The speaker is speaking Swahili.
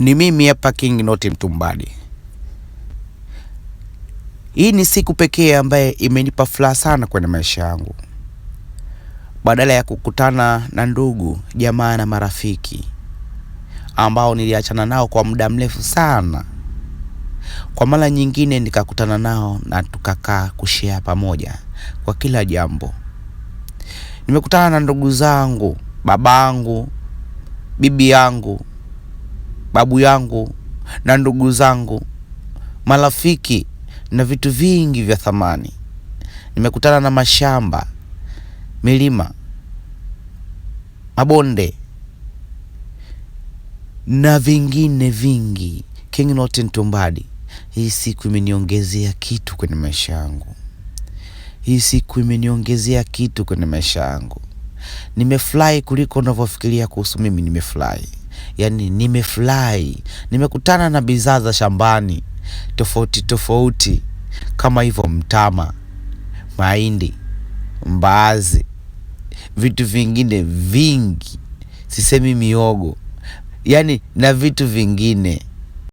Ni mimi hapa King Noti Mtumbadi. Hii ni siku pekee ambaye imenipa furaha sana kwenye maisha yangu. Badala ya kukutana na ndugu, jamaa na marafiki ambao niliachana nao kwa muda mrefu sana, kwa mara nyingine nikakutana nao na tukakaa kushare pamoja kwa kila jambo. Nimekutana na ndugu zangu, babangu, bibi yangu, babu yangu na ndugu zangu, marafiki na vitu vingi vya thamani. Nimekutana na mashamba, milima, mabonde na vingine vingi. King Noti Mtumbadi, hii siku imeniongezea kitu kwenye maisha yangu. Hii siku imeniongezea kitu kwenye maisha yangu. Nimefurahi kuliko unavyofikiria kuhusu mimi. Nimefurahi. Yaani nimefurahi. Nimekutana na bidhaa za shambani tofauti tofauti kama hivyo mtama, mahindi, mbaazi, vitu vingine vingi. Sisemi miogo. Yaani na vitu vingine.